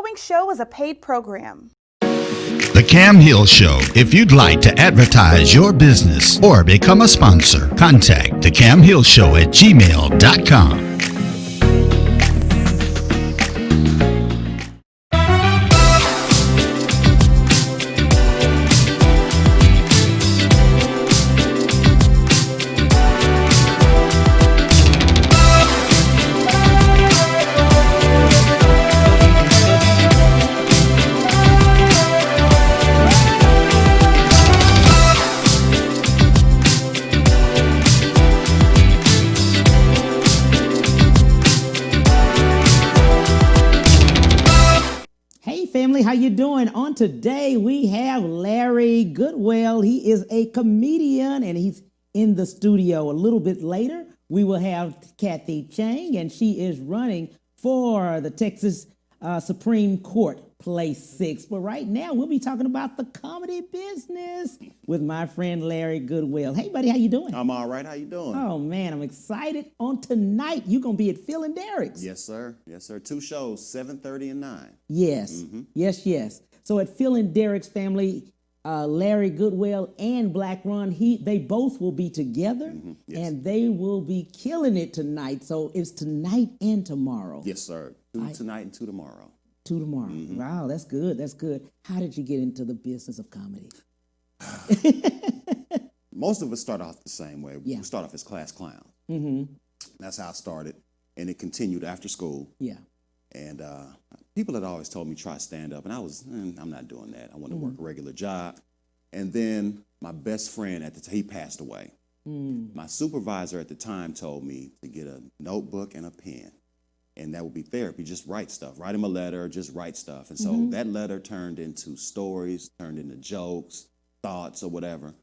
following show is a paid program. The Cam Hill Show. If you'd like to advertise your business or become a sponsor, contact the Cam Hill Show at gmail.com. How you doing? On today, we have Larry Goodwell. He is a comedian, and he's in the studio. A little bit later, we will have Kathy Cheng, and she is running for the Texas Supreme Court, place 6. But right now, we'll be talking about the comedy business with my friend Larry Goodwell. Hey, buddy, how you doing? I'm all right. How you doing? Oh, man, I'm excited. On tonight, you're going to be at Phil and Derek's. Yes, sir. Yes, sir. 2 shows, 7:30 and 9. Yes. Mm-hmm. Yes. So at Phil and Derek's family, Larry Goodwell and Black Ron, they both will be together, Mm-hmm. Yes. and they will be killing it tonight. So it's tonight and tomorrow. Yes, sir. 2 tonight and 2 tomorrow. 2 tomorrow. Mm-hmm. Wow, that's good. That's good. How did you get into the business of comedy? Most of us start off the same way. Yeah. We start off as class clowns. Mm-hmm. That's how I started, and it continued after school. Yeah. And people had always told me try stand up, and I was, I'm not doing that. I want to work a regular job. And then my best friend at the time, he passed away. My supervisor at the time told me to get a notebook and a pen, and that would be therapy. Just write stuff. Write him a letter. Just write stuff. And so that letter turned into stories, turned into jokes, thoughts, or whatever.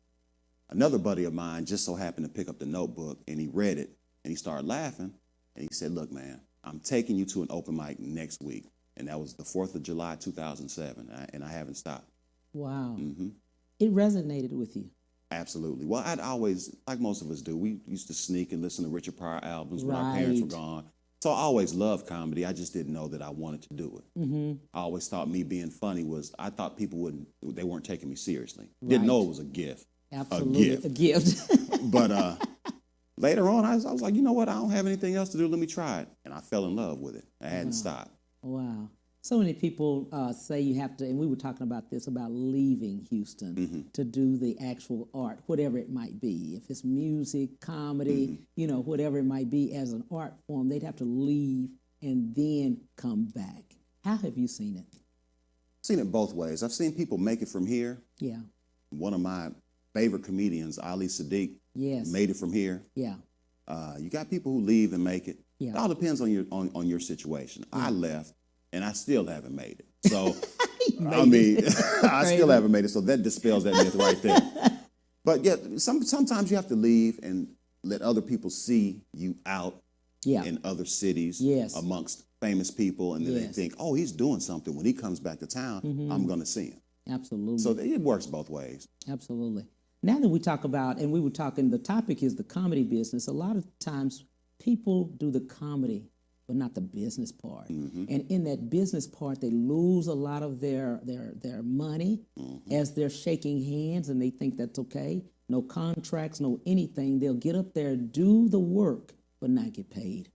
Another buddy of mine just so happened to pick up the notebook, and he read it, and he started laughing, and he said, "Look, man, I'm taking you to an open mic next week." And that was the 4th of July, 2007, and I haven't stopped. Wow. Mm-hmm. It resonated with you. Absolutely. Well, I'd always, like most of us do, we used to sneak and listen to Richard Pryor albums when our parents were gone. So I always loved comedy. I just didn't know that I wanted to do it. Mm-hmm. I always thought me being funny I thought people they weren't taking me seriously. Right. Didn't know it was a gift. Absolutely. A gift. But later on, I was like, you know what? I don't have anything else to do. Let me try it. And I fell in love with it. I hadn't stopped. Wow. So many people say you have to, and we were talking about this, about leaving Houston to do the actual art, whatever it might be. If it's music, comedy, whatever it might be as an art form, they'd have to leave and then come back. How have you seen it? I've seen it both ways. I've seen people make it from here. Yeah. One of my favorite comedians, Ali Sadiq, made it from here. Yeah. You got people who leave and make it. Yeah. It all depends on your situation. Yeah. I left, and I still haven't made it. So, I still haven't made it. So that dispels that myth right there. But yeah, sometimes you have to leave and let other people see you out in other cities amongst famous people, and then they think, oh, he's doing something. When he comes back to town, I'm going to see him. Absolutely. So it works both ways. Absolutely. Now that we talk about, and we were talking, the topic is the comedy business. A lot of times people do the comedy, but not the business part. And in that business part, they lose a lot of their money as they're shaking hands, and they think that's okay. No contracts, no anything. They'll get up there, do the work, but not get paid.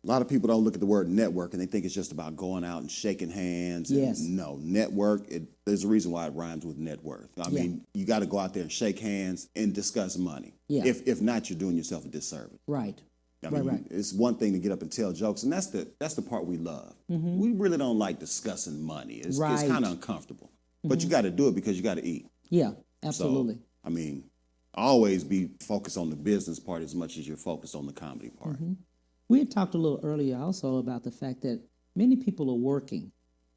A lot of people don't look at the word network, and they think it's just about going out and shaking hands. And no, network, there's a reason why it rhymes with net worth. I mean, you got to go out there and shake hands and discuss money. Yeah. If not, you're doing yourself a disservice. Right. I mean, it's one thing to get up and tell jokes, and that's the part we love. We really don't like discussing money. It's kind of uncomfortable. But you got to do it because you got to eat. Yeah, absolutely. So, I mean, always be focused on the business part as much as you're focused on the comedy part. We had talked a little earlier also about the fact that many people are working,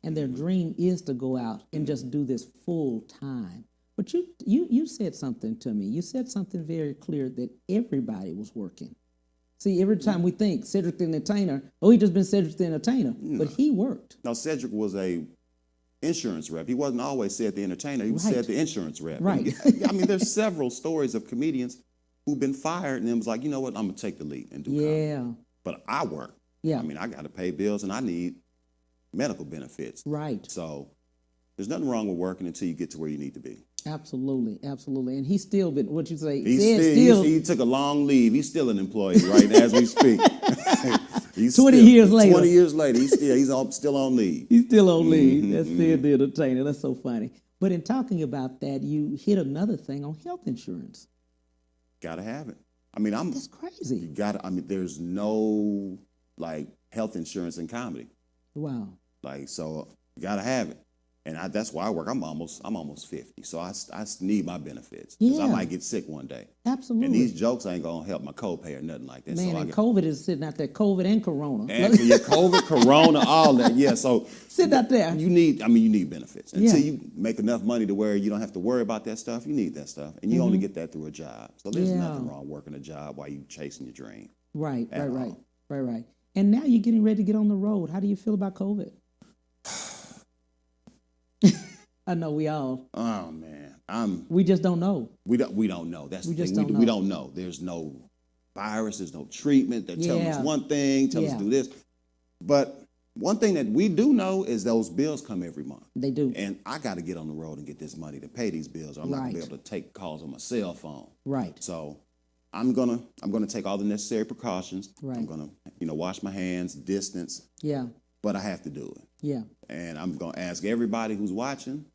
and their dream is to go out and just do this full time. But you said something to me. You said something very clear, that everybody was working. See, every time we think Cedric the Entertainer, he just been Cedric the Entertainer, but he worked. Now, Cedric was a insurance rep. He wasn't always Ced the Entertainer. He was Ced the insurance rep. Right. I mean, there's several stories of comedians who've been fired and then was like, you know what, I'm going to take the leap and do comedy. But I work. Yeah. I mean, I got to pay bills, and I need medical benefits. Right. So there's nothing wrong with working until you get to where you need to be. Absolutely, absolutely. And he's still been, what you say? He took a long leave. He's still an employee right now as we speak. He's 20 years later. 20 years later, he's still on leave. He's still on leave. That's still the entertainer. That's so funny. But in talking about that, you hit another thing on health insurance. Gotta have it. I mean, That's crazy. there's no like health insurance in comedy. Wow. Like, so you gotta have it. And that's why I work. I'm almost 50, so I need my benefits because I Yeah. might get sick one day. Absolutely. And these jokes ain't gonna help my copay or nothing like that. Man, so and COVID is sitting out there, COVID and Corona. and your COVID, Corona, all that. Yeah, so Sitting out there. you need benefits until Yeah. you make enough money to where you don't have to worry about that stuff. You need that stuff, and you only get that through a job. So there's nothing wrong working a job while you chasing your dream. Right. At all. And now you're getting ready to get on the road. How do you feel about COVID? I know we all. Oh man, We just don't know. we don't know. That's We the just thing. don't We know. don't know. There's no virus. There's no treatment. They're telling us Yeah. one thing, telling us Yeah. to do this. But one thing that we do know is those bills come every month. They do. And I got to get on the road and get this money to pay these bills, or I'm not gonna be Right. able to take calls on my cell phone. Right. So I'm gonna take all the necessary precautions. Right. I'm gonna wash my hands, distance, Yeah. but I have to do it. Yeah. And I'm gonna ask everybody who's watching,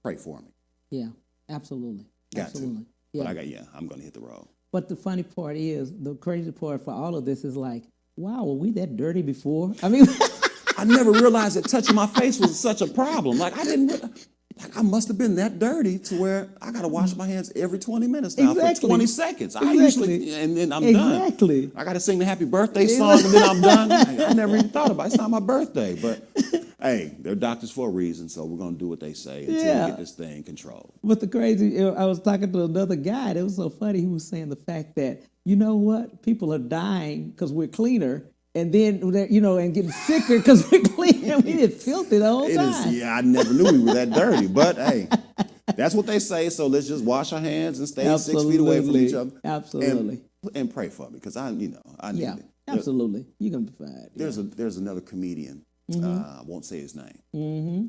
pray for me. Yeah. Absolutely. Got Absolutely. to. Yeah. But I'm gonna hit the road. But the funny part is, the crazy part for all of this is like, wow, were we that dirty before? I mean, I never realized that touching my face was such a problem. Like I must have been that dirty to where I gotta wash my hands every 20 minutes now for Exactly. 20 seconds. I Exactly. usually, and then I'm Exactly. done. I gotta sing the happy birthday song and then I'm done. I never even thought about it. It's not my birthday, but hey, they're doctors for a reason, so we're gonna do what they say until Yeah. we get this thing controlled. but the crazy, I was talking to another guy, and it was so funny. He was saying the fact that, you know what, people are dying because we're cleaner, and then, and getting sicker because we're cleaner. We did filthy the whole time. I never knew we were that dirty, but hey, that's what they say. So let's just wash our hands and stay 6 feet away from each other. Absolutely. And pray for me because I need Yeah, it. absolutely. You're going to be fine. There's another comedian. I won't say his name. Mm-hmm.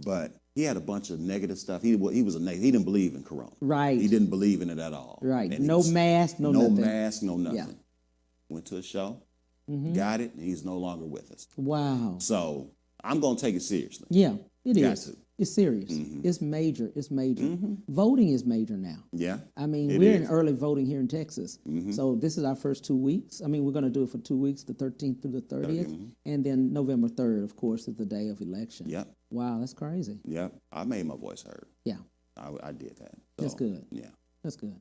But he had a bunch of negative stuff. He didn't believe in Corona. Right. He didn't believe in it at all. Right. And he No mask, no nothing. mask, no nothing. Yeah. Went to a show, got it, and he's no longer with us. Wow. So I'm gonna take it seriously. Yeah, it Got is. to. It's serious. It's major. It's major. Voting is major now. Yeah. I mean, It we're in is. early voting here in Texas. So this is our first 2 weeks. I mean, we're going to do it for 2 weeks, the 13th through the 30th. And then November 3rd, of course, is the day of election. Yep. Wow, that's crazy. Yep. I made my voice heard. Yeah, I did that. that's So, good. Yeah. That's good.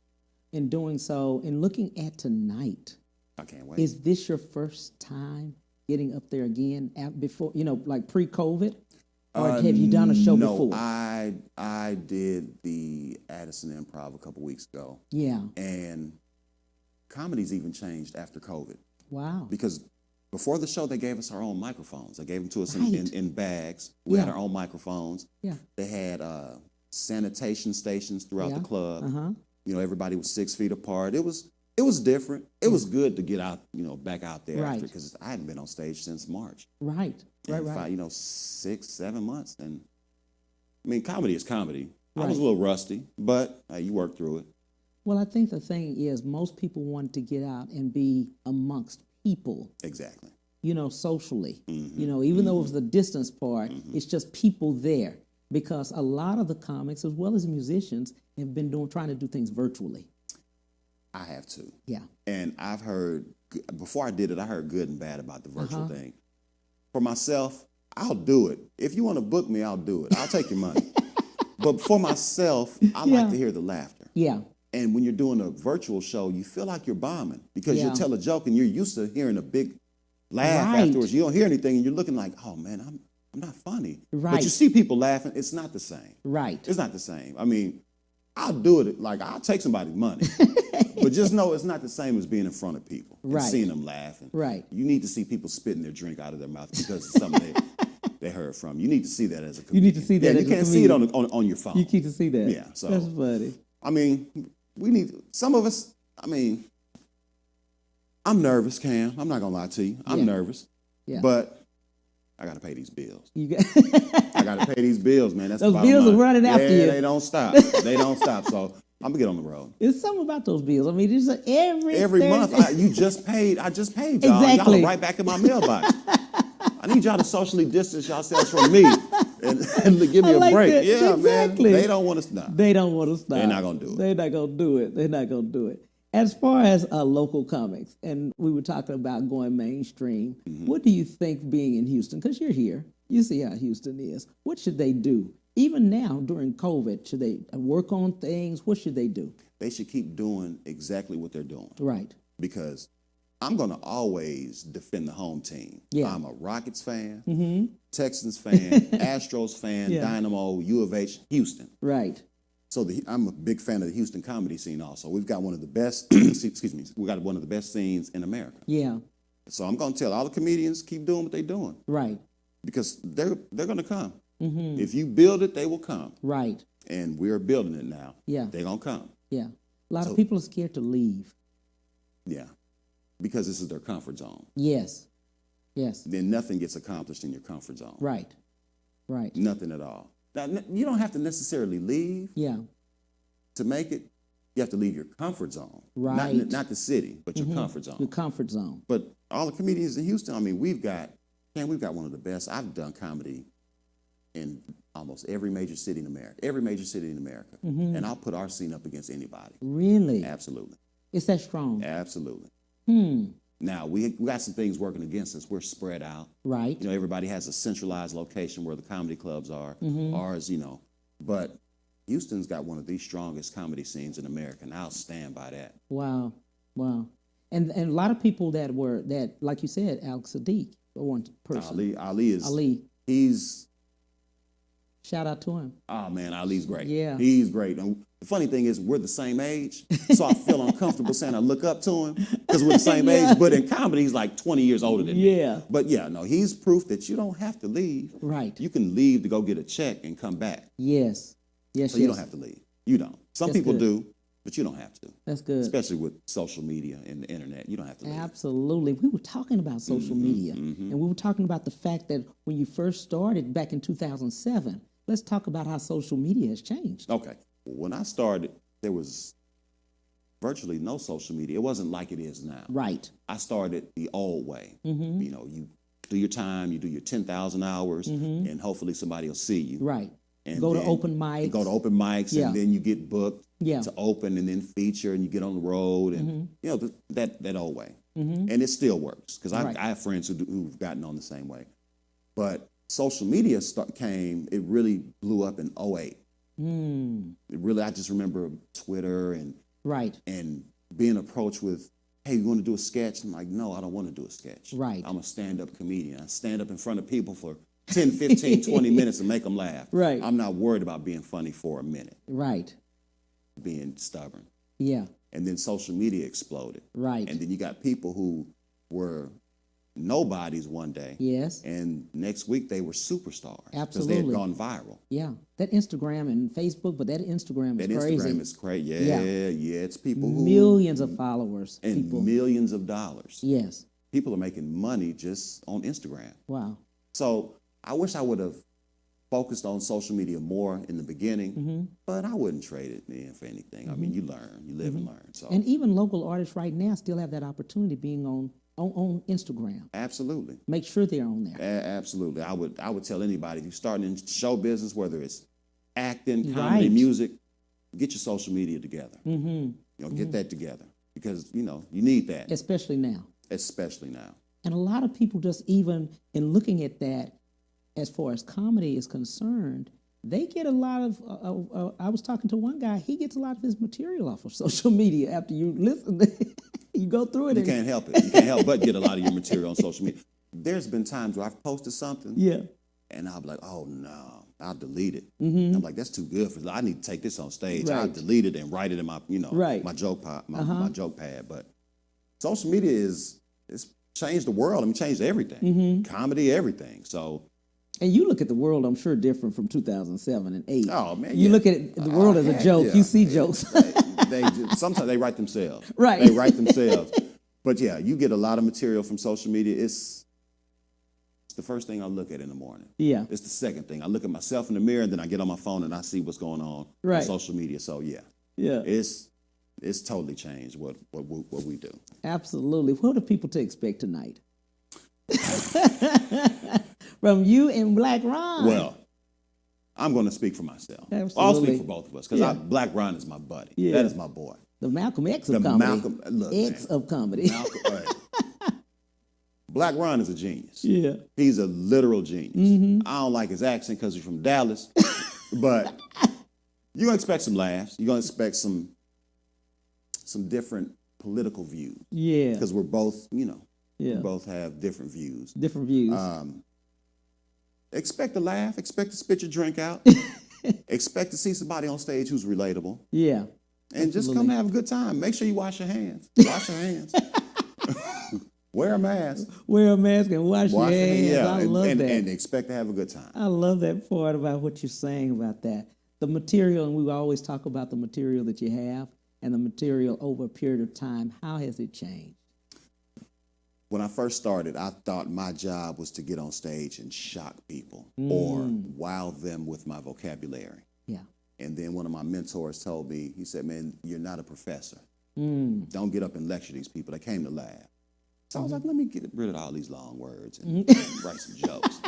In doing so, in looking at tonight, I can't wait. is this your first time getting up there again before, like pre-COVID? Or have you done a show no, before? I did the Addison Improv a couple weeks ago. Yeah. And comedy's even changed after COVID. Wow. Because before the show, they gave us our own microphones. They gave them to us Right. in bags. We had Yeah. our own microphones. Yeah. They had sanitation stations throughout Yeah. the club. Uh-huh. Everybody was 6 feet apart. It was different. It was good to get out, back out there Right. because I hadn't been on stage since March. Right. Right. And 6, 7 months. And I mean, comedy is comedy. I was Right. a little rusty, but you work through it. Well, I think the thing is most people want to get out and be amongst people, Exactly. socially. Even though it was the distance part, it's just people there. Because a lot of the comics, as well as musicians, have been trying to do things virtually. I have to. Yeah. And I've heard, before I did it, I heard good and bad about the virtual thing. For myself, I'll do it. If you want to book me, I'll do it. I'll take your money. But for myself, I like to hear the laughter. Yeah. And when you're doing a virtual show, you feel like you're bombing because Yeah. you tell a joke and you're used to hearing a big laugh Right. afterwards. You don't hear anything and you're looking like, oh man, I'm not funny. Right. But you see people laughing, it's not the same. Right. It's not the same. I mean, I'll do it, I'll take somebody's money. But just know it's not the same as being in front of people and Right. seeing them laughing. Right. You need to see people spitting their drink out of their mouth because of something they heard from. You need to see that as a comedian. You need to see that Yeah, as you a can't see it comedian. on your phone. You keep to see that. Yeah, so- That's funny. I mean, some of us, I'm nervous, Cam. I'm not going to lie to you. I'm Yeah. nervous. Yeah. But I got to pay these bills. You got I got to pay these bills, man. That's those the bottom bills line. are running after you. They don't stop. They don't stop. So I'm gonna get on the road. It's something about those bills. I mean, it's every Every month. I just paid y'all. Exactly. Y'all are right back in my mailbox. I need y'all to socially distance yourselves from me and to give me I a break. that. Yeah, exactly. man. They don't want to stop. They don't want to stop. They're not gonna do it. They're not gonna do it. They're not gonna do it. As far as local comics, and we were talking about going mainstream, what do you think being in Houston? Because you're here, you see how Houston is. What should they do? Even now during COVID, should they work on things? What should they do? They should keep doing exactly what they're doing. Right. Because I'm going to always defend the home team. Yeah. I'm a Rockets fan, Texans fan, Astros fan, Yeah. Dynamo, U of H, Houston. Right. So I'm a big fan of the Houston comedy scene also. We've got one of the best, excuse me, we got one of the best scenes in America. Yeah. So I'm going to tell all the comedians, keep doing what they're doing. Right. Because they're going to come. If you build it, they will come. Right. And we're building it now. Yeah. They're going to come. Yeah. A lot of people are scared to leave. Yeah. Because this is their comfort zone. Yes. Yes. Then nothing gets accomplished in your comfort zone. Right. Right. Nothing at all. Now, you don't have to necessarily leave Yeah. to make it. You have to leave your comfort zone. Right. Not the city, but your comfort zone. Your comfort zone. But all the comedians in Houston, I mean, we've got one of the best. I've done comedy in almost every major city in America. And I'll put our scene up against anybody. Really? Absolutely. It's that strong. Absolutely. Hmm. Now, we got some things working against us. We're spread out. Right. You know, everybody has a centralized location where the comedy clubs are. Mm-hmm. Ours, you know. But Houston's got one of the strongest comedy scenes in America, and I'll stand by that. Wow. Wow. And a lot of people that like you said, Alex Sadiq, for one person. Ali. He's Shout out to him. Oh, man, Ali's great. Yeah. He's great. And the funny thing is, we're the same age, so I feel uncomfortable saying I look up to him because we're the same age. But in comedy, he's like 20 years older than me. Yeah. But yeah, no, he's proof that you don't have to leave. Right. You can leave to go get a check and come back. Yes. Yes, So yes. you don't have to leave. You don't. Some That's people good. do, but you don't have to. That's good. Especially with social media and the internet. You don't have to leave. Absolutely. We were talking about social media, and we were talking about the fact that when you first started back in 2007, let's talk about how social media has changed. Okay. Well, when I started, there was virtually no social media. It wasn't like it is now. Right. I started the old way. You know, you do your time, you do your 10,000 hours, and hopefully somebody will see you. Right. And Go to then open you mics. go to open mics, Yeah. and then you get booked Yeah. to open and then feature, and you get on the road, and you know that old way. And it still works because Right. I have friends who've gotten on the same way. But social media came, it really blew up in 08. It really, I just remember Twitter Right. and being approached with, hey, you want to do a sketch? I'm like, no, I don't want to do a sketch. Right. I'm a stand-up comedian. I stand up in front of people for 10, 15, 20 minutes and make them laugh. Right. I'm not worried about being funny for a minute, Right. being stubborn. Yeah. And then social media exploded. Right. And then you got people who were nobodies one day. Yes. And next week they were superstars. Because they Absolutely. had gone viral. Yeah. That Instagram and Facebook, but that Instagram is That crazy. Instagram is crazy. Yeah. Yeah. It's people who... Millions of followers. And people. millions of dollars. Yes. People are making money just on Instagram. Wow. So I wish I would have focused on social media more in the beginning, but I wouldn't trade it in for anything. I mean, you learn, you live and learn. So And even local artists right now still have that opportunity being on Instagram. absolutely. Make sure they're on there. Absolutely. I would tell anybody, if you're starting in show business, whether it's acting, comedy, Right. music, get your social media together. You know, get that together because, you know, you need that, Especially now. especially now. And a lot of people just even in looking at that, as far as comedy is concerned, they get a lot of, I was talking to one guy, he gets a lot of his material off of social media after you listen. You go through it. You can't help it. You can't help but get a lot of your material on social media. There's been times where I've posted something Yeah. and I'll be like, oh no, I'll delete it. I'm like, that's too good for I need to take this on stage. I'll Right. delete it and write it in my, you know, Right. my joke pad, my joke pad. But social media it's changed the world. I mean, changed everything. Comedy, everything. So And you look at the world, I'm sure, different from 2007 and 8. oh man. You yeah. look at the world as a Heck, joke. yeah. You see jokes. Sometimes they write themselves. Right. They write themselves. But yeah, you get a lot of material from social media. It's the first thing I look at in the morning. Yeah. It's the second thing. I look at myself in the mirror, and then I get on my phone and I see what's going on social media. So yeah, it's totally changed what we do. Absolutely. What are people to expect tonight? From you and Black Ron. Well, I'm going to speak for myself. Absolutely. I'll speak for both of us because Black Ron is my buddy. Yeah. That is my boy. The Malcolm X of comedy. Malcolm, look, X man. of comedy. Black Ron is a genius. Yeah. He's a literal genius. Mm-hmm. I don't like his accent because he's from Dallas, but you're going to expect some laughs. You're going to expect some different political views. Yeah. Because we're both, we both have different views. Different views. Expect to laugh. Expect to spit your drink out. Expect to see somebody on stage who's relatable. Yeah. And just come have a good time. Make sure you wash your hands. Wash your hands. Wear a mask. Wear a mask and wash your hands. Yeah. I love that. And expect to have a good time. I love that part about what you're saying about that. The material, and we always talk about the material that you have and the material over a period of time. How has it changed? When I first started, I thought my job was to get on stage and shock people or wow them with my vocabulary. Yeah. And then one of my mentors told me, he said, man, you're not a professor. Don't get up and lecture these people. They came to laugh. So I was like, let me get rid of all these long words and write some jokes.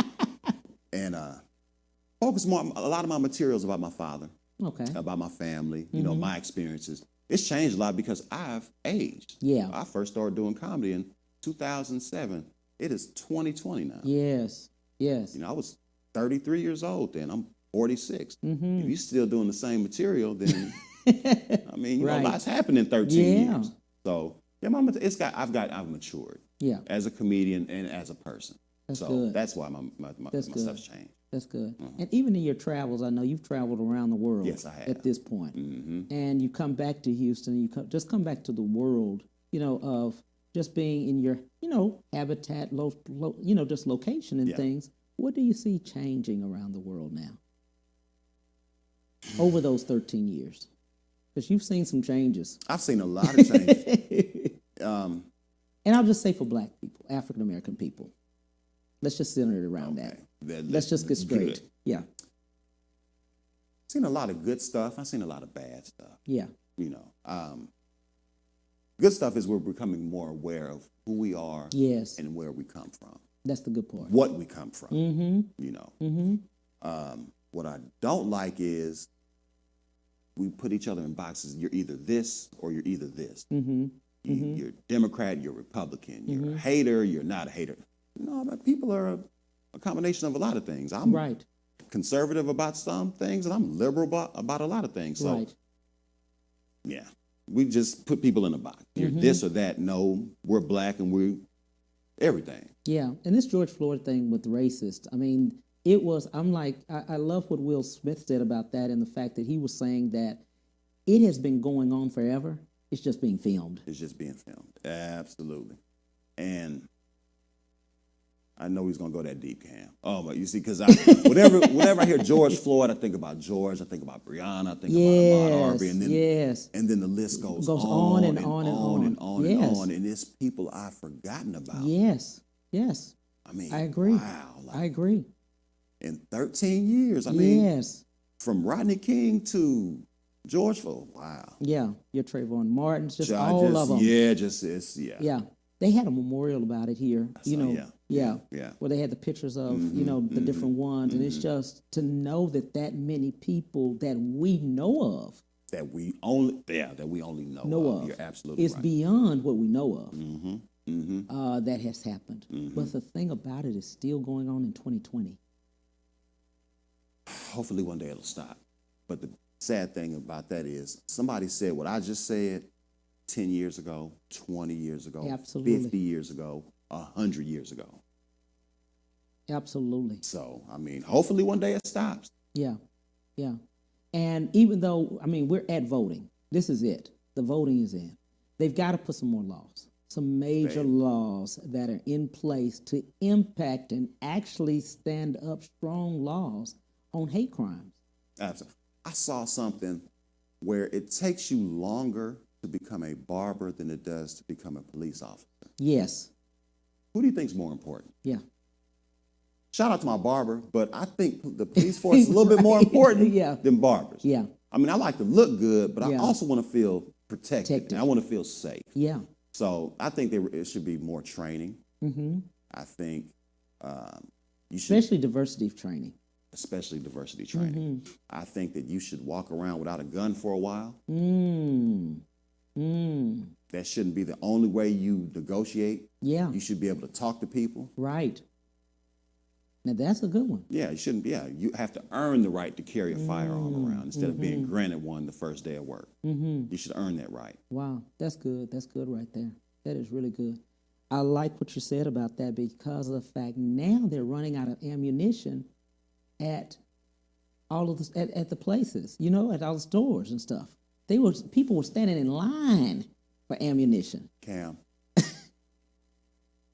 And focus more, a lot of my materials about my father, about my family, my experiences. It's changed a lot because I've aged. Yeah. I first started doing comedy in 2007. It is 2020 now. Yes. Yes. I was 33 years old then. I'm 46. If you're still doing the same material, then I mean, lots happened in 13 years. So I've matured. Yeah. As a comedian and as a person. That's so good. that's why my stuff's changed. That's good. And even in your travels, I know you've traveled around the world. Yes, I have. At this point. And you come back to Houston, and you just come back to the world, of just being in your, habitat, just location and things. What do you see changing around the world now? Over those 13 years? Because you've seen some changes. I've seen a lot of changes. And I'll just say for Black people, African American people. Let's just center it around that. Let's just get straight. Good. Yeah. I've seen a lot of good stuff. I've seen a lot of bad stuff. Yeah. Good stuff is we're becoming more aware of who we are and where we come from. That's the good part. What we come from. What I don't like is we put each other in boxes. You're either this or you're either this. You're Democrat, you're Republican, you're a hater, you're not a hater. No, but people are a combination of a lot of things. I'm conservative about some things, and I'm liberal about a lot of things. So, yeah, we just put people in a box. You're this or that. No, we're Black and we're everything. Yeah, and this George Floyd thing with racist, I mean, I love what Will Smith said about that and the fact that he was saying that it has been going on forever. It's just being filmed. It's just being filmed. Absolutely. And I know he's going to go that deep, Cam. Oh, but you see, because whenever I hear George Floyd, I think about George, I think about Breonna, I think about Ahmaud Arbery, and then the list goes on and on and on and on and on. And it's people I've forgotten about. Yes. I mean, I agree. Wow. I agree. In 13 years, I mean, from Rodney King to George Floyd, wow. Yeah, your Trayvon Martin's, just all of them. Yeah, Yeah, they had a memorial about it here, Yeah. Where they had the pictures of, the different ones. And it's just to know that many people that we know of. That we only know of. You're absolutely right. It's beyond what we know of that has happened. But the thing about it is still going on in 2020. Hopefully one day it'll stop. But the sad thing about that is somebody said what I just said 10 years ago, 20 years ago, Absolutely. 50 years ago, 100 years ago. Absolutely. So, I mean, hopefully one day it stops. Yeah. And even though, we're at voting. This is it. The voting is in. They've got to put some more laws, some major laws that are in place to impact and actually stand up strong laws on hate crimes. Absolutely. I saw something where it takes you longer to become a barber than it does to become a police officer. Yes. Who do you think is more important? Yeah. shout out to my barber, but I think the police force is a little bit more important than barbers. Yeah. I mean, I like to look good, but I Yeah. also want to feel protected. And I want to feel safe. Yeah. So I think it should be more training. Mm-hmm. I think you should, Especially diversity training. especially diversity training. Mm-hmm. I think that you should walk around without a gun for a while. That shouldn't be the only way you negotiate. Yeah. You should be able to talk to people. Right. Now that's a good one. Yeah, you shouldn't. Yeah, you have to earn the right to carry a firearm around instead of being granted one the first day of work. You should earn that right. Wow, that's good. That's good right there. That is really good. I like what you said about that because of the fact now they're running out of ammunition at all of the at the places, you know, at all the stores and stuff. People were standing in line for ammunition. Cam,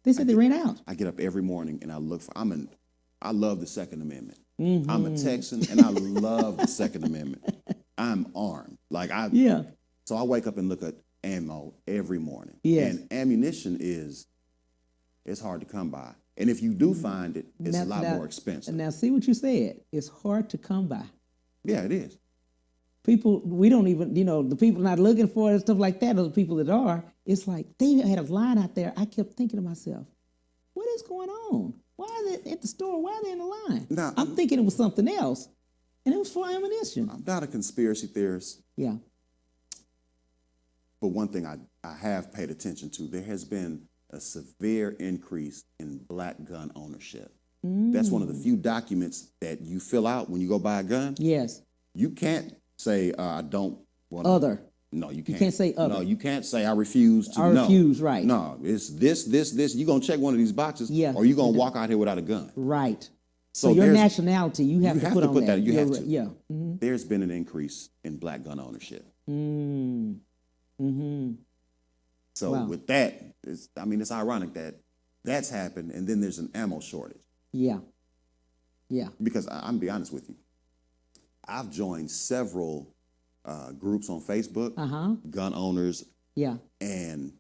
They said they ran out. I get up every morning and I look for. I love the Second Amendment. I'm a Texan and I love the Second Amendment. I'm armed. So I wake up and look at ammo every morning. Yes. And ammunition it's hard to come by. And if you do find it, it's a lot more expensive. Now, see what you said. It's hard to come by. Yeah, it is. People, we don't even, the people not looking for it and stuff like that, or the people that are, it's like they had a line out there. I kept thinking to myself, what is going on? Why are they at the store? Why are they in the line? Now, I'm thinking it was something else, and it was for ammunition. I'm not a conspiracy theorist. Yeah. But one thing I have paid attention to, there has been a severe increase in black gun ownership. That's one of the few documents that you fill out when you go buy a gun. Yes. You can't say, I don't want Other. No, you can't. You can't say other. No, you can't say I refuse to. I refuse, right. No, it's this. You're going to check one of these boxes, or you're going to walk out here without a gun. Right. So your nationality, you have to put on that. You have to. Yeah. There's been an increase in black gun ownership. So with that, it's ironic that that's happened, and then there's an ammo shortage. Yeah. Yeah. Because I'm going to be honest with you. I've joined several groups on Facebook, gun owners. Yeah. And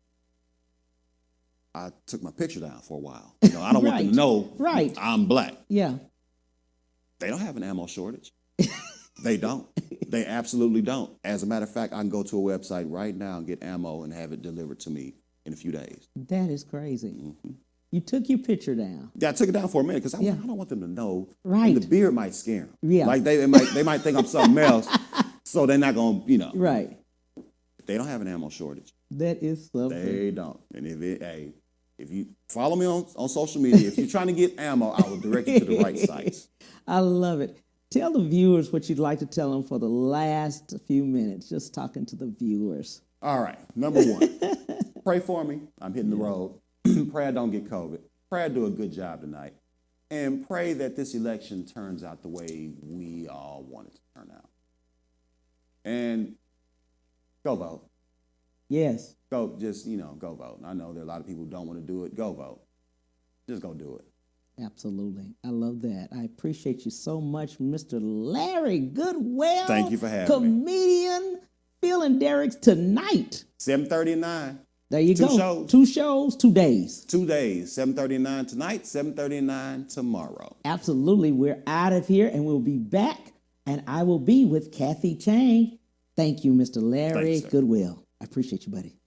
I took my picture down for a while. I don't want them to know I'm black. Yeah. They don't have an ammo shortage. They don't. They absolutely don't. As a matter of fact, I can go to a website right now and get ammo and have it delivered to me in a few days. That is crazy. You took your picture down. Yeah, I took it down for a minute because I don't want them to know. Right. And the beard might scare them. Yeah. Like they might think I'm something else, so they're not going to, Right. They don't have an ammo shortage. That is something. They don't. And if you follow me on social media, if you're trying to get ammo, I will direct you to the right sites. I love it. Tell the viewers what you'd like to tell them for the last few minutes, just talking to the viewers. All right. Number one, pray for me. I'm hitting the road. Pray I don't get COVID. Pray I do a good job tonight. And pray that this election turns out the way we all want it to turn out. And go vote. Yes. Go vote. I know there are a lot of people who don't want to do it. Go vote. Just go do it. Absolutely. I love that. I appreciate you so much, Mr. Larry Goodwell. Thank you for having me. Comedian, Phil and Derek's tonight. 7:30 and 9. There you go. 2 shows. 2 shows, 2 days. 2 days. 7:30 and 9 tonight, 7:30 and 9 tomorrow. Absolutely. We're out of here and we'll be back. And I will be with Kathy Chang. Thank you, Mr. Larry Goodwell. I appreciate you, buddy.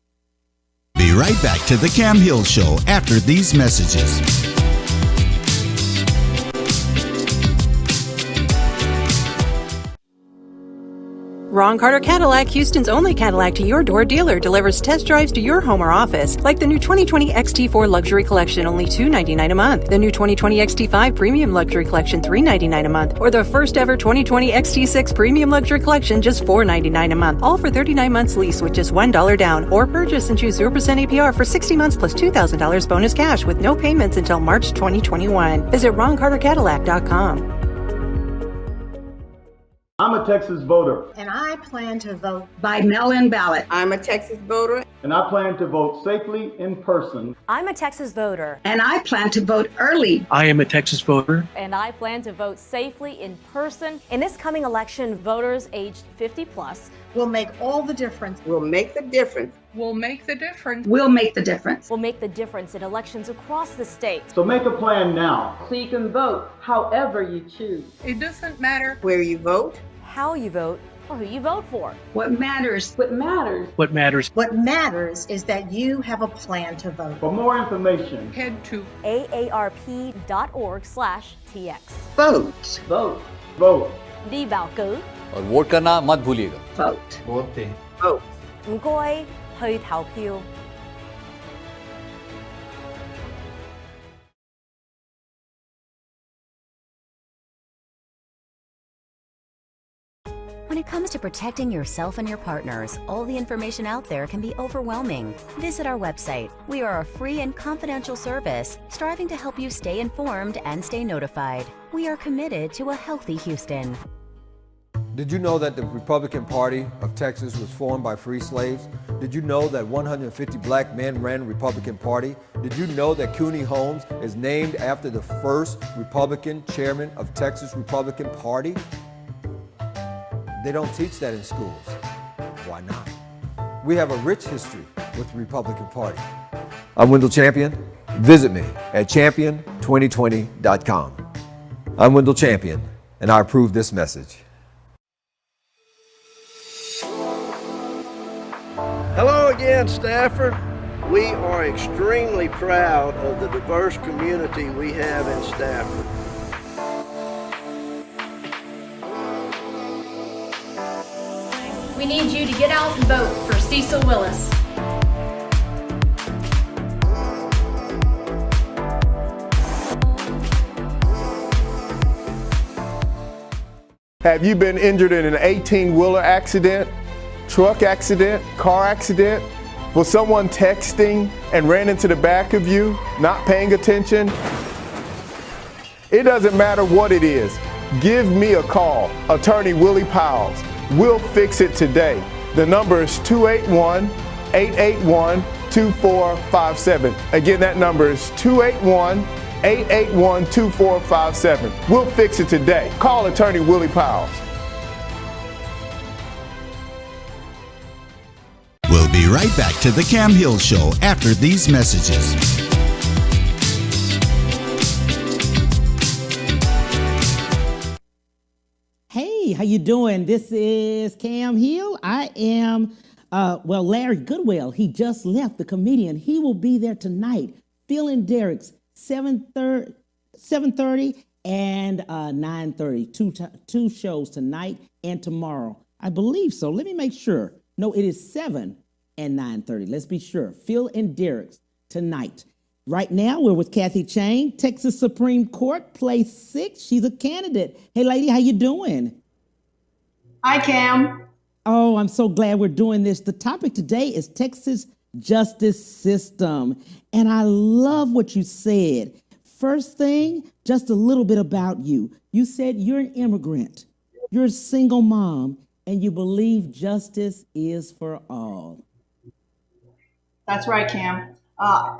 Be right back to the Cam Hill Show after these messages. Ron Carter Cadillac, Houston's only Cadillac to your door dealer, delivers test drives to your home or office, like the new 2020 XT4 Luxury Collection, only $299 a month. The new 2020 XT5 Premium Luxury Collection, $399 a month. Or the first ever 2020 XT6 Premium Luxury Collection, just $499 a month. All for 39 months lease with just $1 down. Or purchase and choose 0% APR for 60 months plus $2,000 bonus cash with no payments until March 2021. Visit RonCarterCadillac.com. I'm a Texas voter. And I plan to vote by mail-in ballot. I'm a Texas voter. and I plan to vote safely in person. I'm a Texas voter. And I plan to vote early. I am a Texas voter. And I plan to vote safely in person. In this coming election, voters aged 50 plus will make all the difference. Will make the difference. Will make the difference. Will make the difference. will make the difference in elections across the state. So make a plan now. So you can vote however you choose. It doesn't matter where you vote, how you vote, or who you vote for. What matters. What matters. What matters. What matters is that you have a plan to vote. For more information, Head to aarp.org/tx. Vote. Vote. vote. Đi bầu cử. और vote करना मत भूलिएगा। Vote. Vote. Vote. 唔該，去投票。When it comes to protecting yourself and your partners, all the information out there can be overwhelming. Visit our website. We are a free and confidential service striving to help you stay informed and stay notified. We are committed to a healthy Houston. Did you know that the Republican Party of Texas was formed by free slaves? Did you know that 150 black men ran the Republican Party? Did you know that Cooney Holmes is named after the first Republican chairman of Texas Republican Party? They don't teach that in schools. Why not? We have a rich history with the Republican Party. I'm Wendell Champion. Visit me at champion2020.com. I'm Wendell Champion, and I approve this message. Hello again, Stafford. We are extremely proud of the diverse community we have in Stafford. We need you to get out and vote for Cecil Willis. Have you been injured in an 18-wheeler accident, truck accident, car accident? Was someone texting and ran into the back of you, not paying attention? It doesn't matter what it is. Give me a call, Attorney Willie Powles. We'll fix it today. The number is 281-881-2457. Again, that number is 281-881-2457. We'll fix it today. Call Attorney Willie Powles. We'll be right back to the Cam Hill Show after these messages. Hey, how you doing? This is Cam Hill. I am, Larry Goodwell. He just left, the comedian. He will be there tonight. Phil and Derek's 7:30 and 9:30. Two shows tonight and tomorrow. I believe so. Let me make sure. No, it is 7 and 9:30. Let's be sure. Phil and Derek's tonight. Right now, we're with Kathy Chang, Texas Supreme Court, place 6. She's a candidate. Hey, lady, how you doing? Hi, Cam. Oh, I'm so glad we're doing this. The topic today is Texas justice system. And I love what you said. First thing, just a little bit about you. You said you're an immigrant, you're a single mom, and you believe justice is for all. That's right, Cam.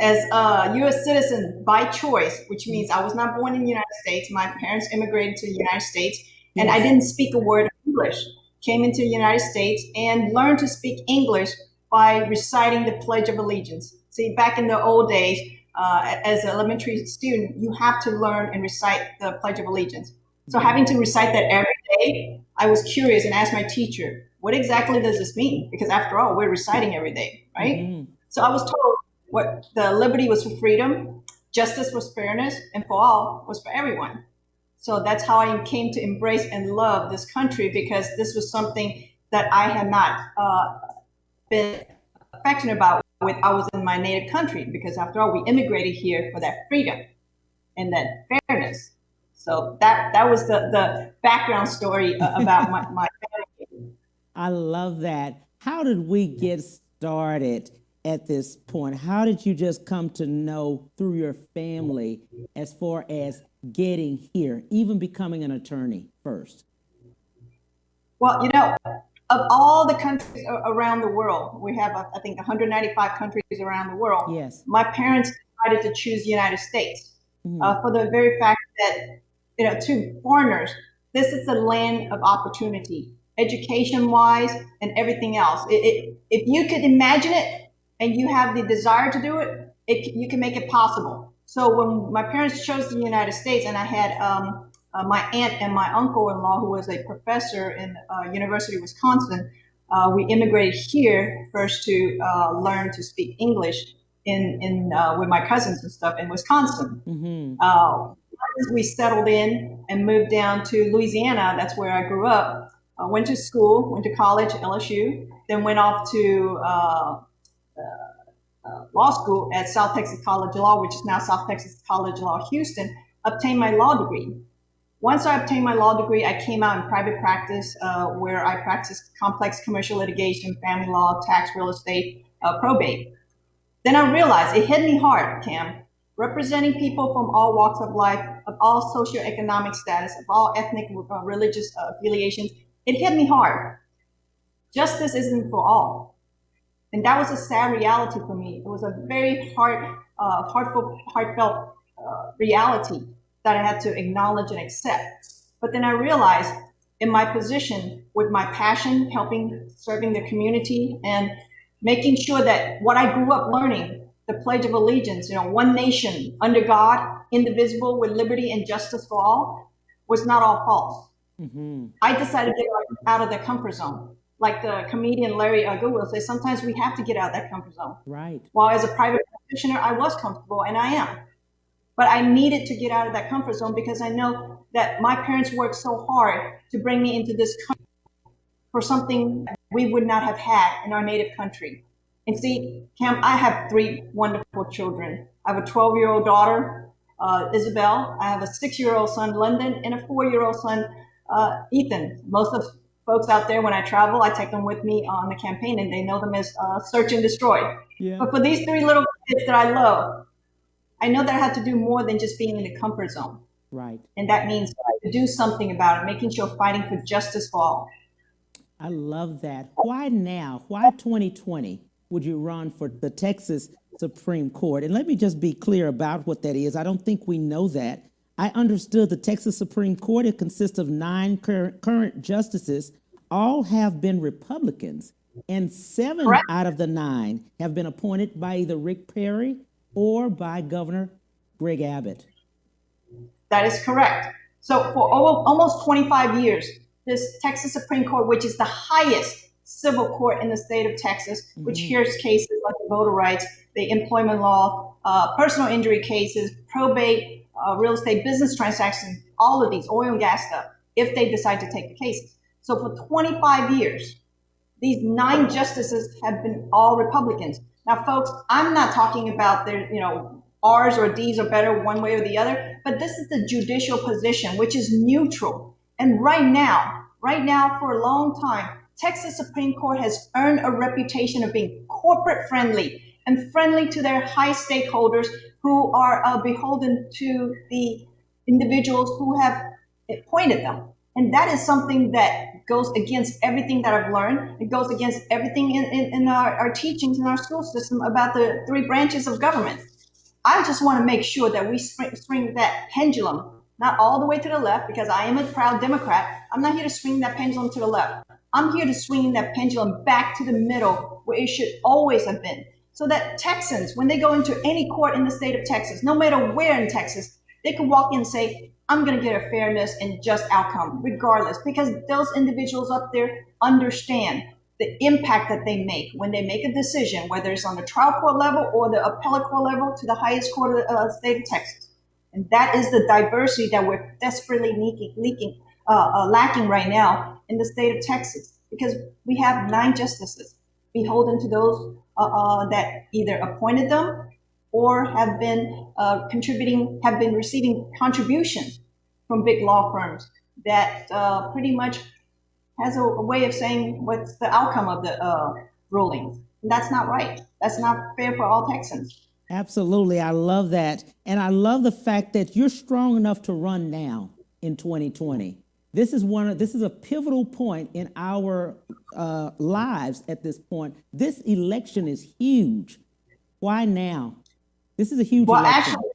As a U.S. citizen by choice, which means I was not born in the United States. My parents immigrated to the United States, and I didn't speak a word of English. Came into the United States and learned to speak English by reciting the Pledge of Allegiance. See, back in the old days, as an elementary student, you have to learn and recite the Pledge of Allegiance. So having to recite that every day, I was curious and asked my teacher, what exactly does this mean? Because after all, we're reciting every day, right? Mm-hmm. So I was told what the liberty was for freedom, justice was fairness, and for all was for everyone. So that's how I came to embrace and love this country, because this was something that I had not been affectionate about when I was in my native country, because after all, we immigrated here for that freedom and that fairness. So that was the background story about my family. I love that. How did we get started at this point? How did you just come to know through your family as far as getting here, even becoming an attorney first? Well, of all the countries around the world, we have, I think, 195 countries around the world. Yes. My parents decided to choose the United States for the very fact that, to foreigners, this is a land of opportunity, education-wise and everything else. If you could imagine it and you have the desire to do it, you can make it possible. So when my parents chose the United States, and I had my aunt and my uncle-in-law, who was a professor in University of Wisconsin, we immigrated here first to learn to speak English with my cousins and stuff in Wisconsin. We settled in and moved down to Louisiana. That's where I grew up. Went to school, went to college, LSU, then went off to law school at South Texas College of Law, which is now South Texas College of Law, Houston, obtained my law degree. Once I obtained my law degree, I came out in private practice where I practiced complex commercial litigation, family law, tax, real estate, probate. Then I realized it hit me hard, Cam, representing people from all walks of life, of all socioeconomic status, of all ethnic, religious affiliations. It hit me hard. Justice isn't for all. And that was a sad reality for me. It was a very heartfelt reality that I had to acknowledge and accept. But then I realized in my position, with my passion, serving the community, and making sure that what I grew up learning, the Pledge of Allegiance, one nation under God, indivisible, with liberty and justice for all, was not all false. I decided to get out of the comfort zone. Like the comedian Larry Goodwell says, sometimes we have to get out of that comfort zone. Right. While as a private practitioner, I was comfortable, and I am. But I needed to get out of that comfort zone because I know that my parents worked so hard to bring me into this country for something we would not have had in our native country. And see, Cam, I have 3 wonderful children. I have a 12-year-old daughter, Isabel. I have a 6-year-old son, London, and a 4-year-old son, Ethan. Most of folks out there, when I travel, I take them with me on the campaign, and they know them as Search and Destroy. Yeah. But for these 3 little kids that I love, I know that I have to do more than just being in the comfort zone. Right. And that means to do something about it, making sure fighting for justice for all. I love that. Why now? Why 2020 would you run for the Texas Supreme Court? And let me just be clear about what that is. I don't think we know that. I understood the Texas Supreme Court, it consists of 9 current justices. All have been Republicans, and 7 Correct. Out of the 9 have been appointed by either Rick Perry or by Governor Greg Abbott. That is correct. So for almost 25 years, this Texas Supreme Court, which is the highest civil court in the state of Texas, which hears cases like voter rights, the employment law, personal injury cases, probate, real estate, business transactions, all of these, oil and gas stuff, if they decide to take the cases. So for 25 years, these 9 justices have been all Republicans. Now, folks, I'm not talking about their, R's or D's are better one way or the other, but this is the judicial position, which is neutral. And right now, for a long time, Texas Supreme Court has earned a reputation of being corporate friendly and friendly to their high stakeholders who are beholden to the individuals who have appointed them. And that is something that goes against everything that I've learned. It goes against everything in our teachings in our school system about the 3 branches of government. I just want to make sure that we swing that pendulum, not all the way to the left, because I am a proud Democrat. I'm not here to swing that pendulum to the left. I'm here to swing that pendulum back to the middle where it should always have been. So that Texans, when they go into any court in the state of Texas, no matter where in Texas, they can walk in and say, I'm going to get a fairness and just outcome, regardless, because those individuals up there understand the impact that they make when they make a decision, whether it's on the trial court level or the appellate court level to the highest court of the state of Texas. And that is the diversity that we're desperately lacking right now in the state of Texas, because we have 9 justices beholden to those that either appointed them or have been receiving contributions from big law firms that pretty much has a way of saying what's the outcome of the rulings. And that's not right. That's not fair for all Texans. Absolutely. I love that. And I love the fact that you're strong enough to run now in 2020. This is a pivotal point in our lives at this point. This election is huge. Why now? This is a huge election. Actually,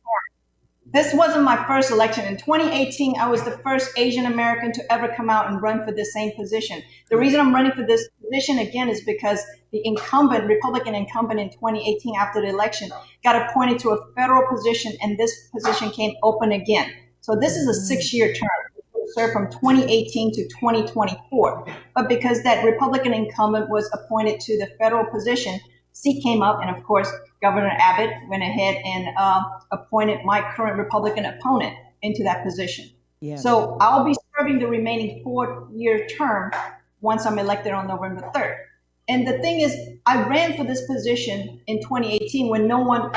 this wasn't my first election. In 2018, I was the first Asian American to ever come out and run for the same position. The reason I'm running for this position again is because the Republican incumbent in 2018 after the election got appointed to a federal position, and this position came open again. So this is a 6-year term. Served from 2018 to 2024. But because that Republican incumbent was appointed to the federal position, seat came up, and of course, Governor Abbott went ahead and appointed my current Republican opponent into that position. Yes. So I'll be serving the remaining 4-year term once I'm elected on November 3rd. And the thing is, I ran for this position in 2018 when no one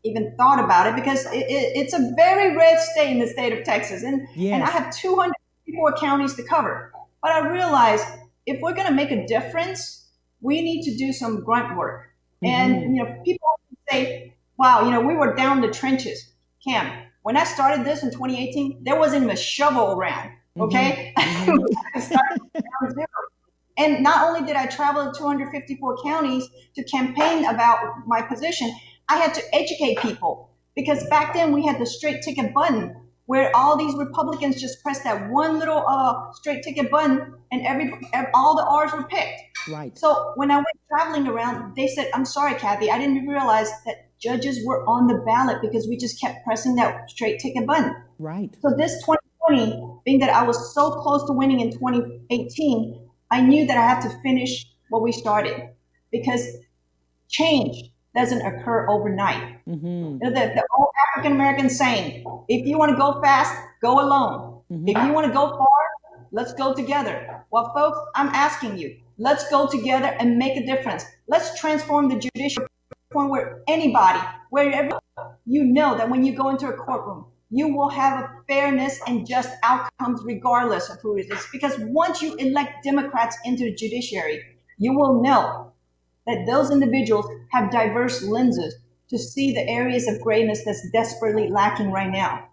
even thought about it, because it's a very red state in the state of Texas. And I have 254 counties to cover. But I realized if we're going to make a difference, we need to do some grunt work. And, people say, wow, we were down the trenches. Cam, when I started this in 2018, there wasn't even a shovel around. Okay. I started from ground zero. And not only did I travel to 254 counties to campaign about my position, I had to educate people, because back then we had the straight ticket button where all these Republicans just pressed that one little straight ticket button and all the R's were picked. Right. So when I went traveling around, they said, I'm sorry, Kathy, I didn't realize that judges were on the ballot because we just kept pressing that straight ticket button. Right. So this 2020, being that I was so close to winning in 2018, I knew that I had to finish what we started, because change doesn't occur overnight. The old African American saying, if you want to go fast, go alone. If you want to go far, let's go together. Well, folks, I'm asking you, let's go together and make a difference. Let's transform the judiciary to a point where anybody, wherever, that when you go into a courtroom, you will have a fairness and just outcomes regardless of who it is. Because once you elect Democrats into the judiciary, you will know that those individuals have diverse lenses to see the areas of greatness that's desperately lacking right now.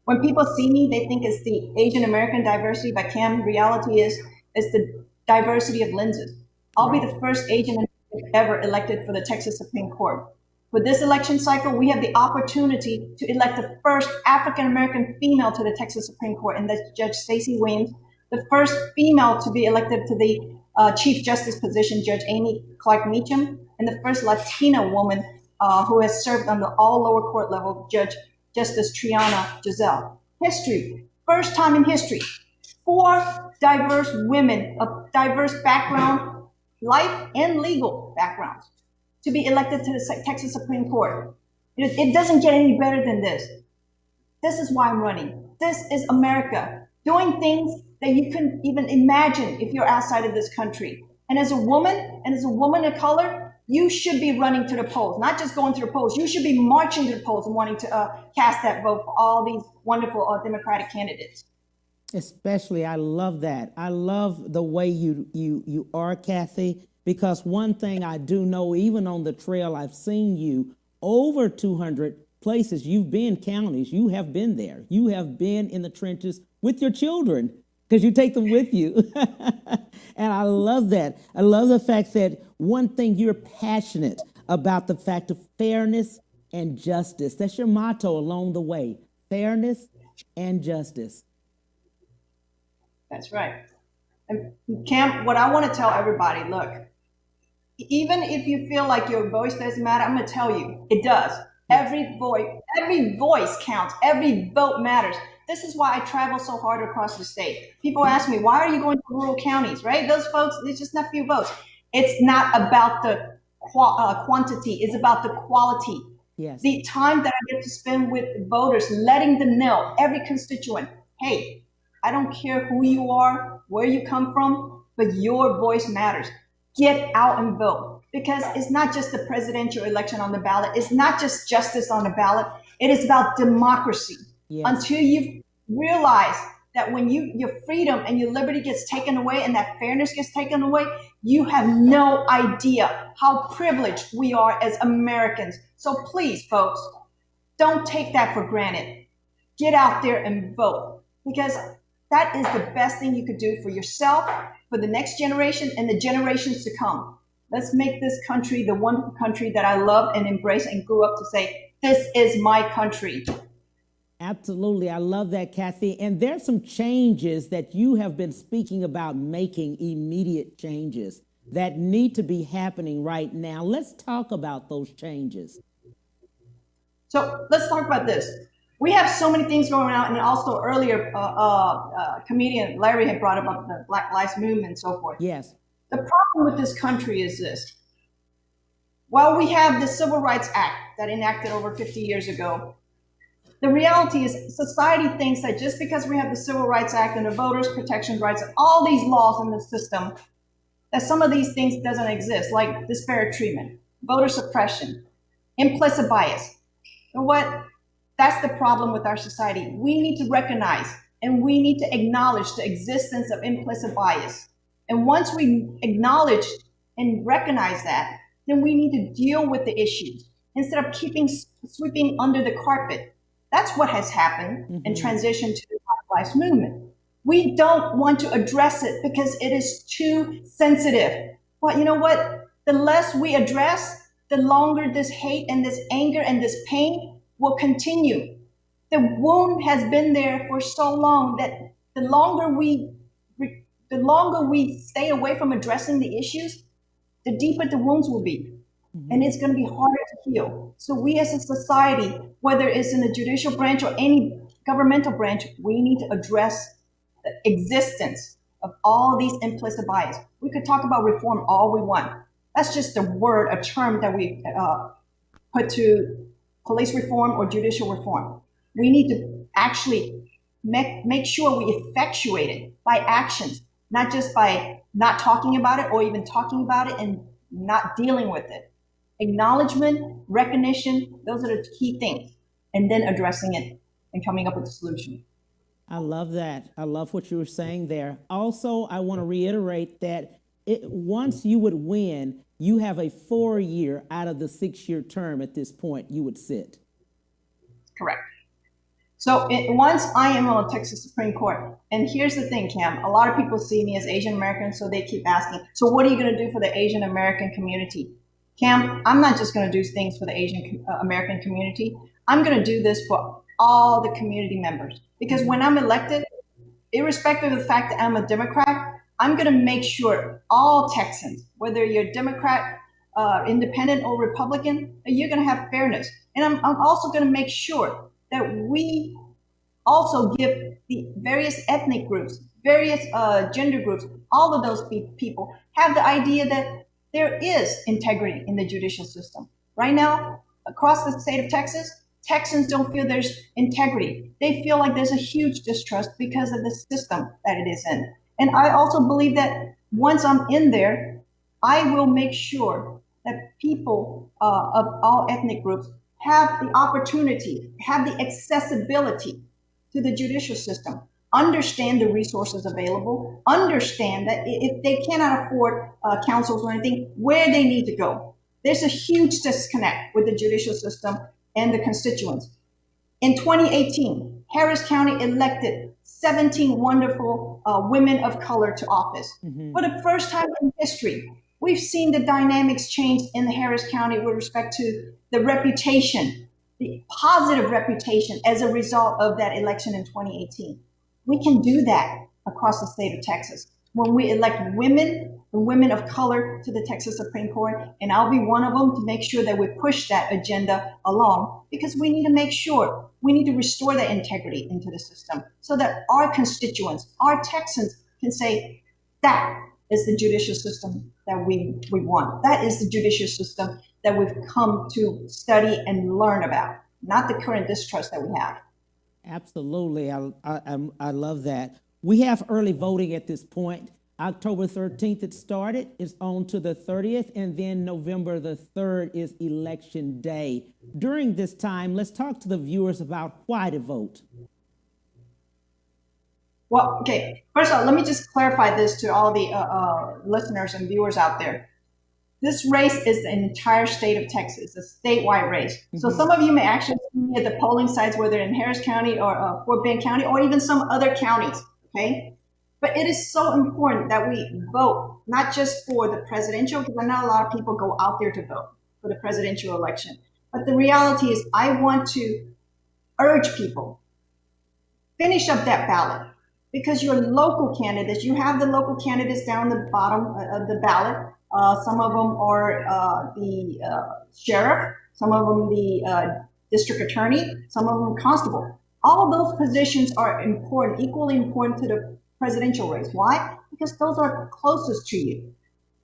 When people see me, they think it's the Asian American diversity, but Cam, reality is the diversity of lenses. I'll be the first Asian ever elected for the Texas Supreme Court. For this election cycle, we have the opportunity to elect the first African American female to the Texas Supreme Court, and that's Judge Stacey Williams, the first female to be elected to the Chief Justice position, Judge Amy Clark Meacham, and the first Latina woman who has served on the all lower court level, Justice Triana Giselle. History, first time in history, 4 diverse women of diverse background, life and legal backgrounds, to be elected to the Texas Supreme Court. It doesn't get any better than this. This is why I'm running. This is America, doing things that you couldn't even imagine if you're outside of this country. And as a woman of color, you should be running to the polls, not just going to the polls. You should be marching to the polls and wanting to cast that vote for all these wonderful Democratic candidates. Especially, I love that. I love the way you are, Kathy, because one thing I do know, even on the trail, I've seen you over 200 places. You've been counties. You have been there. You have been in the trenches with your children, because you take them with you. And I love that. I love the fact that one thing, you're passionate about the fact of fairness and justice. That's your motto along the way, fairness and justice. That's right. And Cam, what I want to tell everybody, look, even if you feel like your voice doesn't matter, I'm going to tell you, it does. Every voice counts. Every vote matters. This is why I travel so hard across the state. People ask me, why are you going to rural counties, right? Those folks, it's just not few votes. It's not about the quantity. It's about the quality. Yes. The time that I get to spend with voters, letting them know, every constituent, hey, I don't care who you are, where you come from, but your voice matters. Get out and vote, because it's not just the presidential election on the ballot. It's not just justice on the ballot. It is about democracy. Yes. Until you realize that when your freedom and your liberty gets taken away and that fairness gets taken away, you have no idea how privileged we are as Americans. So please, folks, don't take that for granted. Get out there and vote, because That is the best thing you could do for yourself, for the next generation, and the generations to come. Let's make this country the wonderful country that I love and embrace and grew up to say, this is my country. Absolutely. I love that, Kathy. And there's some changes that you have been speaking about, making immediate changes that need to be happening right now. Let's talk about those changes. So let's talk about this. We have so many things going on, and also earlier, comedian Larry had brought up the Black Lives Movement and so forth. Yes. The problem with this country is this. While we have the Civil Rights Act that enacted over 50 years ago, the reality is society thinks that just because we have the Civil Rights Act and the Voters' Protection Rights and all these laws in the system, that some of these things doesn't exist, like disparate treatment, voter suppression, implicit bias. You know what? That's the problem with our society. We need to recognize and we need to acknowledge the existence of implicit bias. And once we acknowledge and recognize that, then we need to deal with the issues instead of sweeping under the carpet. That's what has happened in transition to the Black Lives Movement. We don't want to address it because it is too sensitive. But you know what? The less we address, the longer this hate and this anger and this pain will continue. The wound has been there for so long that the longer we stay away from addressing the issues, the deeper the wounds will be. And it's going to be harder to heal. So we as a society, whether it's in the judicial branch or any governmental branch, we need to address the existence of all these implicit bias. We could talk about reform all we want. That's just a word, a term that we put to police reform or judicial reform. We need to actually make sure we effectuate it by actions, not just by not talking about it or even talking about it and not dealing with it. Acknowledgement, recognition, those are the key things, and then addressing it and coming up with a solution. I love that. I love what you were saying there. Also, I want to reiterate that once you would win, you have a 4-year out of the 6-year term at this point you would sit. Correct. So once I am on the Texas Supreme Court, and here's the thing, Cam, a lot of people see me as Asian American, so they keep asking, so what are you going to do for the Asian American community? Cam, I'm not just going to do things for the Asian American community. I'm going to do this for all the community members. Because when I'm elected, irrespective of the fact that I'm a Democrat, I'm going to make sure all Texans, whether you're Democrat, independent, or Republican, you're going to have fairness. And I'm also going to make sure that we also give the various ethnic groups, various gender groups, all of those people have the idea that there is integrity in the judicial system. Right now, across the state of Texas, Texans don't feel there's integrity. They feel like there's a huge distrust because of the system that it is in. And I also believe that once I'm in there, I will make sure that people of all ethnic groups have the opportunity, have the accessibility to the judicial system, understand the resources available, understand that if they cannot afford counsels or anything, where they need to go. There's a huge disconnect with the judicial system and the constituents. In 2018, Harris County elected 17 wonderful women of color to office. For the first time in history, we've seen the dynamics change in Harris County with respect to the reputation, the positive reputation as a result of that election in 2018. We can do that across the state of Texas when we elect women and women of color to the Texas Supreme Court, and I'll be one of them to make sure that we push that agenda along, because we need to make sure, we need to restore that integrity into the system so that our constituents, our Texans, can say, that is the judicial system that we want. That is the judicial system that we've come to study and learn about, not the current distrust that we have. Absolutely. I love that. We have early voting at this point. October 13th it started. It's on to the 30th, and then November the 3rd is Election Day. During this time, let's talk to the viewers about why to vote. Well, okay. First of all, let me just clarify this to all the listeners and viewers out there. This race is the entire state of Texas, a statewide race. So some of you may actually see at the polling sites, whether in Harris County or Fort Bend County, or even some other counties. okay? But it is so important that we vote, not just for the presidential, because I know a lot of people go out there to vote for the presidential election. But the reality is I want to urge people, finish up that ballot, because your local candidates, you have the local candidates down the bottom of the ballot. Some of them are the sheriff, some of them the district attorney, some of them constable. All of those positions are important, equally important to the presidential race. Why? Because those are closest to you,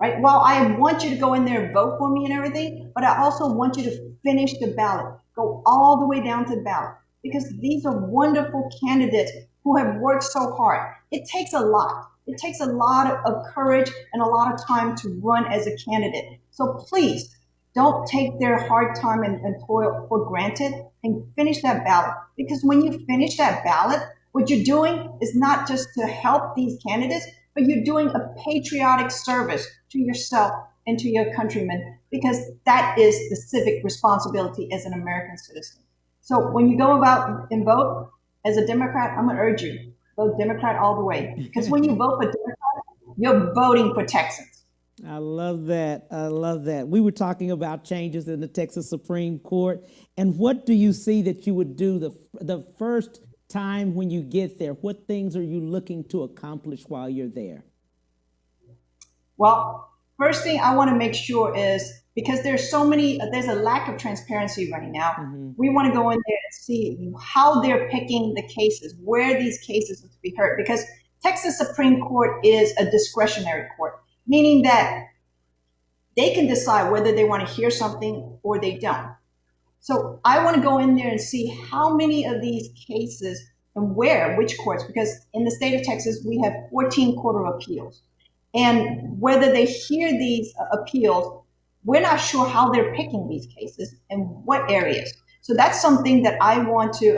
right? While I want you to go in there and vote for me and everything, but I also want you to finish the ballot, go all the way down to the ballot, because these are wonderful candidates who have worked so hard. It takes a lot. It takes a lot of courage and a lot of time to run as a candidate. So please don't take their hard time and toil for granted, and finish that ballot. Because when you finish that ballot, what you're doing is not just to help these candidates, but you're doing a patriotic service to yourself and to your countrymen, because that is the civic responsibility as an American citizen. So when you go about and vote, as a Democrat, I'm going to urge you, vote Democrat all the way. Because when you vote for Democrat, you're voting for Texans. I love that. I love that. We were talking about changes in the Texas Supreme Court. And what do you see that you would do the first time when you get there? What things are you looking to accomplish while you're there? Well, first thing I want to make sure is, because there's a lack of transparency right now. Mm-hmm. We want to go in there and see how they're picking the cases, where these cases are to be heard, because Texas Supreme Court is a discretionary court, meaning that they can decide whether they want to hear something or they don't. So I want to go in there and see how many of these cases and which courts, because in the state of Texas, we have 14 Court of Appeals. And whether they hear these appeals, we're not sure how they're picking these cases and what areas. So that's something that I want to,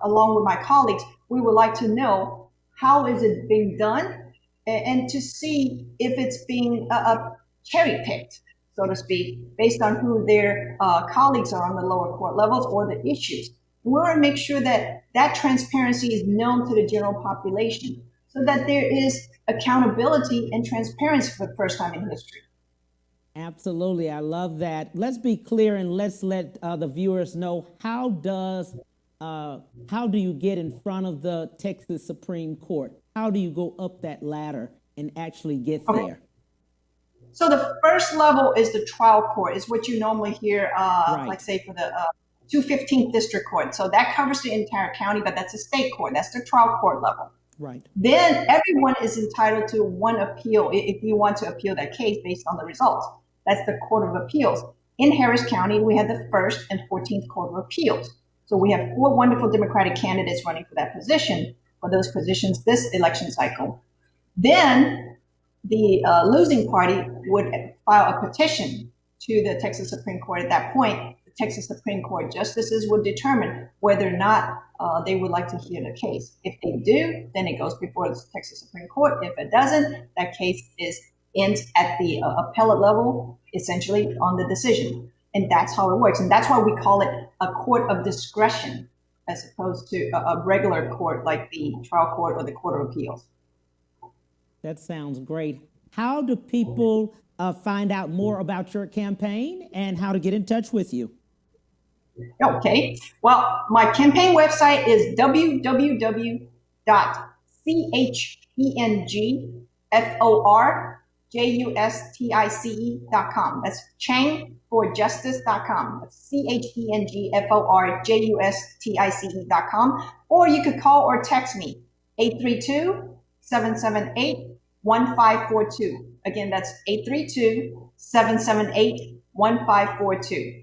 along with my colleagues, we would like to know how is it being done, and to see if it's being cherry picked, so to speak, based on who their colleagues are on the lower court levels or the issues. We want to make sure that that transparency is known to the general population, so that there is accountability and transparency for the first time in history. Absolutely. I love that. Let's be clear and let's let the viewers know, how do you get in front of the Texas Supreme Court? How do you go up that ladder and actually get there? So the first level is the trial court, is what you normally hear, right, like say for the 215th District Court. So that covers the entire county, but that's a state court. That's the trial court level. Right. Then everyone is entitled to one appeal if you want to appeal that case based on the results. That's the Court of Appeals. In Harris County, we have the 1st and 14th Court of Appeals. So we have 4 wonderful Democratic candidates running for that position, for those positions this election cycle. Then the losing party would file a petition to the Texas Supreme Court. At that point, the Texas Supreme Court justices would determine whether or not they would like to hear the case. If they do, then it goes before the Texas Supreme Court. If it doesn't, that case ends at the appellate level, essentially on the decision. And that's how it works. And that's why we call it a court of discretion, as opposed to a regular court like the trial court or the Court of Appeals. That sounds great. How do people find out more about your campaign and how to get in touch with you? Okay. Well, my campaign website is www.CHENGFORJUSTICE.com. That's changforjustice.com. That's CHENGFORJUSTICE.com. Or you could call or text me, 832-778-1542. Again, that's 832-778-1542.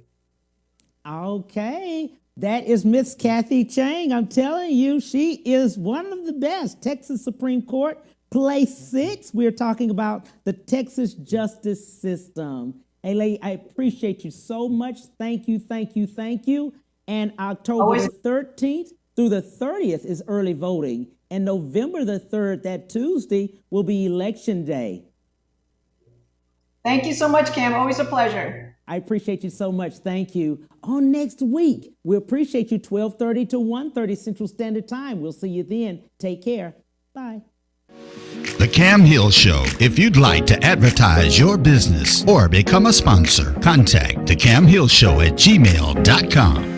Okay. That is Miss Kathy Chang. I'm telling you, she is one of the best. Texas Supreme Court, place 6. We're talking about the Texas justice system. Hey, lady, I appreciate you so much. Thank you, thank you, thank you. And October the 13th through the 30th is early voting. And November the 3rd, that Tuesday, will be Election Day. Thank you so much, Cam. Always a pleasure. I appreciate you so much. Thank you. On next week, we appreciate you, 12:30 to 1:30 Central Standard Time. We'll see you then. Take care. Bye. The Cam Hill Show. If you'd like to advertise your business or become a sponsor, contact the Cam Hill Show at gmail.com.